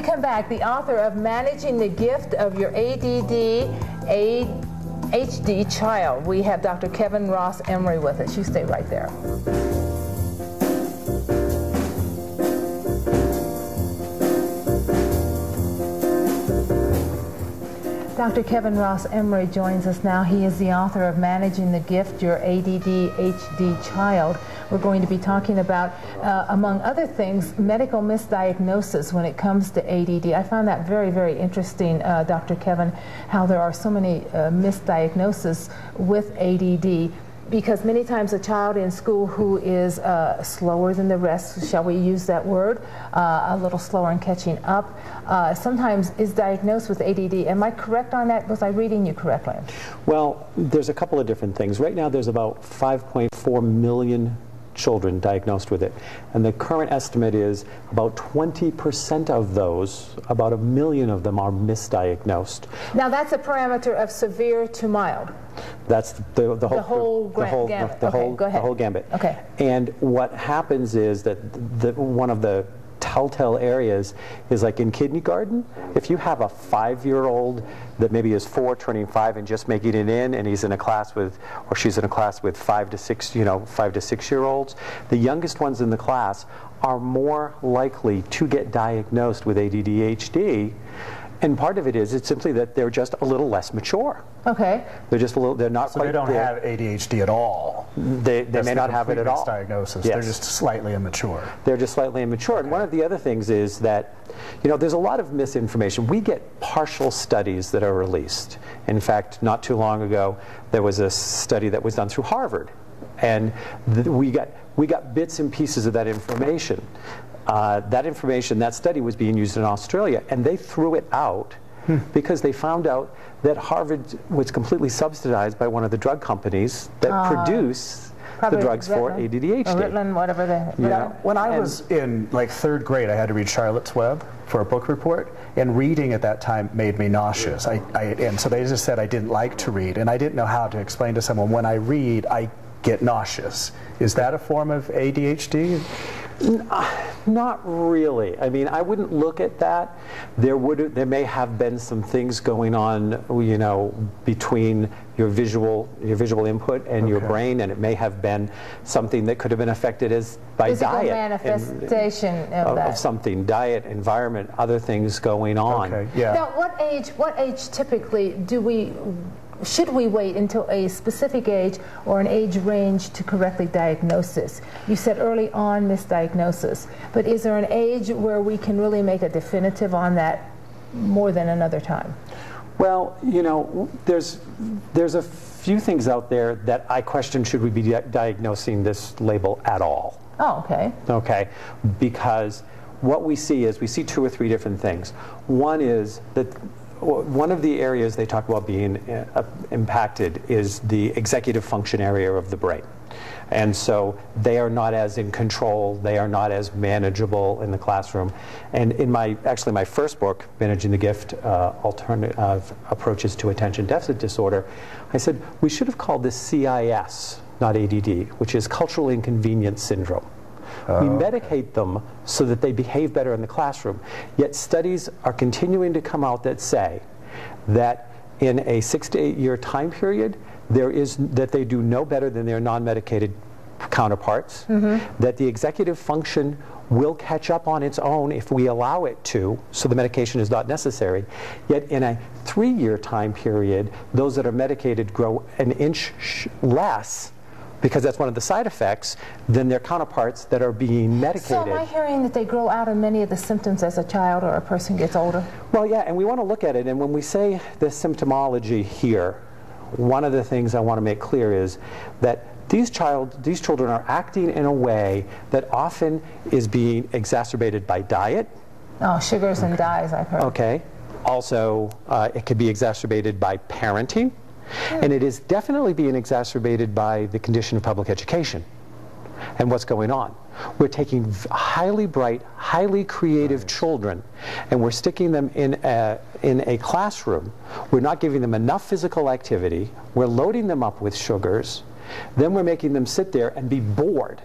come back, the author of Managing the Gift of Your ADD, ADHD Child. We have Dr. Kevin Ross Emery with us. You stay right there. Dr. Kevin Ross Emery joins us now. He is the author of Managing the Gift, Your ADD Child. We're going to be talking about, among other things, medical misdiagnosis when it comes to ADD. I found that very, very interesting, Dr. Kevin, how there are so many misdiagnoses with ADD. Because many times a child in school who is slower than the rest, shall we use that word, a little slower in catching up, sometimes is diagnosed with ADD. Am I correct on that? Was I reading you correctly? Well, there's a couple of different things. Right now there's about 5.4 million children diagnosed with it. And the current estimate is about 20% of those, about 1 million of them, are misdiagnosed. Now that's a parameter of severe to mild. That's the whole gambit. The whole gambit. Okay. And what happens is that one of the telltale areas is like in kindergarten. If you have a 5-year-old that maybe is 4 turning 5 and just making it in, and he's in a class with, or she's in a class with 5 to 6-year-olds, the youngest ones in the class are more likely to get diagnosed with ADD/ADHD. And part of it is, it's simply that they're just a little less mature. Okay. They're just a little, they're not so quite they don't have ADHD at all. They may not have it at all. Diagnosis. Yes. They're just slightly immature. They're just slightly immature. Okay. And one of the other things is that, there's a lot of misinformation. We get partial studies that are released. In fact, not too long ago, there was a study that was done through Harvard. And we got bits and pieces of that information. That study was being used in Australia, and they threw it out because they found out that Harvard was completely subsidized by one of the drug companies that produce the drugs for ADD/ADHD. Ritalin, whatever When I was in like 3rd grade, I had to read Charlotte's Web for a book report, and reading at that time made me nauseous. And so they just said I didn't like to read, and I didn't know how to explain to someone, when I read, I get nauseous. Is that a form of ADHD? Not really. I mean, I wouldn't look at that. There may have been some things going on, between your visual input and your brain, and it may have been something that could have been affected by physical diet, manifestation of something, diet, environment, other things going on. Okay. Yeah. Now, what age typically should we wait until a specific age or an age range to correctly diagnose this? You said early on misdiagnosis, but is there an age where we can really make a definitive on that more than another time? Well, there's a few things out there that I question, should we be diagnosing this label at all? Oh, okay. Okay, because what we see is, we see 2 or 3 different things. One is that one of the areas they talk about being impacted is the executive function area of the brain. And so they are not as in control, they are not as manageable in the classroom. And in my first book, Managing the Gift, Alternative Approaches to Attention Deficit Disorder, I said we should have called this CIS, not ADD, which is Cultural Inconvenience Syndrome. We medicate them so that they behave better in the classroom. Yet studies are continuing to come out that say that in a 6 to 8 year time period, that they do no better than their non-medicated counterparts, that the executive function will catch up on its own if we allow it to, so the medication is not necessary. Yet in a 3 year time period, those that are medicated grow an inch less, because that's one of the side effects, than their counterparts that are being medicated. So am I hearing that they grow out of many of the symptoms as a child or a person gets older? Well, yeah, and we want to look at it, and when we say the symptomology here, one of the things I want to make clear is that these children are acting in a way that often is being exacerbated by diet. Oh, sugars and dyes, I've heard. Okay. Also, it could be exacerbated by parenting. And it is definitely being exacerbated by the condition of public education and what's going on. We're taking highly bright, highly creative children, and we're sticking them in a classroom. We're not giving them enough physical activity. We're loading them up with sugars. Then we're making them sit there and be bored.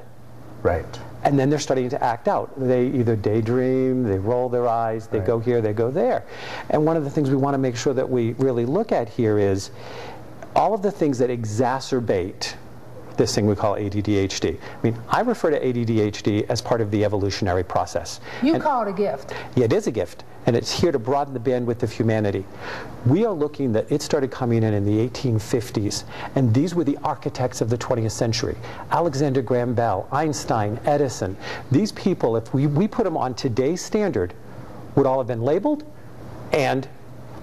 Right. And then they're starting to act out. They either daydream, they roll their eyes, they go here, they go there. And one of the things we want to make sure that we really look at here is all of the things that exacerbate this thing we call ADD-HD. I mean, I refer to ADD-HD as part of the evolutionary process. You call it a gift. Yeah, it is a gift, and it's here to broaden the bandwidth of humanity. We are looking that it started coming in the 1850s, and these were the architects of the 20th century. Alexander Graham Bell, Einstein, Edison. These people, if we put them on today's standard, would all have been labeled and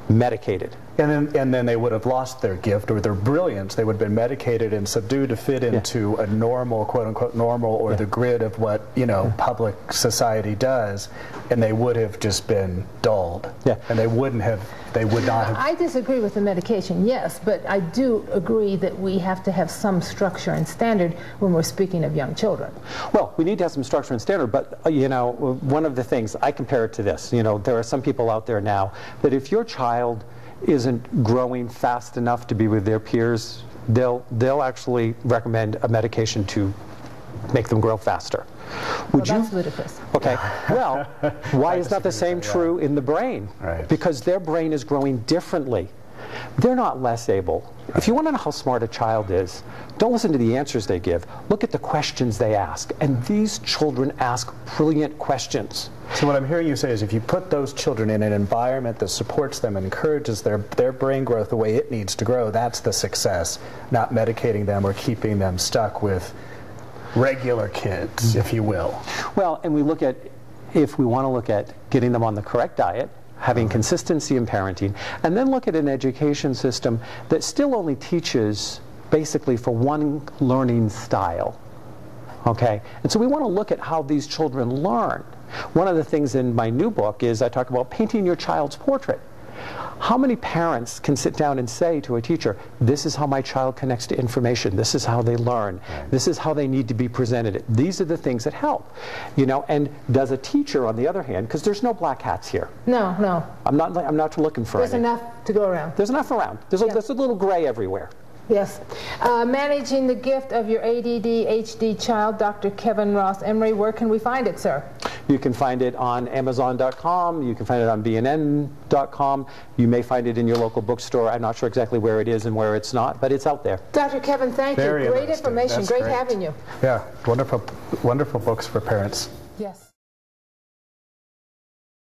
medicated. And then they would have lost their gift or their brilliance. They would have been medicated and subdued to fit into a normal, quote-unquote normal, or the grid of what, you know, public society does, and they would have just been dulled. And they would not have. I disagree with the medication, yes, but I do agree that we have to have some structure and standard when we're speaking of young children. Well, we need to have some structure and standard, but, you know, one of the things, I compare it to this. You know, there are some people out there now that if your child isn't growing fast enough to be with their peers, they'll actually recommend a medication to make them grow faster. Would That's ludicrous. Okay. Well, why is not the same true in the brain? Because their brain is growing differently. They're not less able. If you want to know how smart a child is, don't listen to the answers they give. Look at the questions they ask. And these children ask brilliant questions. So what I'm hearing you say is if you put those children in an environment that supports them and encourages their brain growth the way it needs to grow, that's the success, not medicating them or keeping them stuck with regular kids, if you will. Well, and we look at, if we want to look at getting them on the correct diet, having consistency in parenting, and then look at an education system that still only teaches basically for one learning style. Okay? And so we want to look at how these children learn. One of the things in my new book is I talk about painting your child's portrait. How many parents can sit down and say to a teacher, this is how my child connects to information, this is how they learn, this is how they need to be presented, these are the things that help, you know? And does a teacher, on the other hand, because there's no black hats here. No, no. I'm not looking for There's any. enough to go around. There's enough around. There's a little gray everywhere. Yes. Managing the gift of your ADD-HD child, Dr. Kevin Ross Emery. Where can we find it, sir? You can find it on Amazon.com. You can find it on BNN.com. You may find it in your local bookstore. I'm not sure exactly where it is and where it's not, but it's out there. Dr. Kevin, thank you. Great information. That's great having you. Yeah, wonderful, wonderful books for parents. Yes.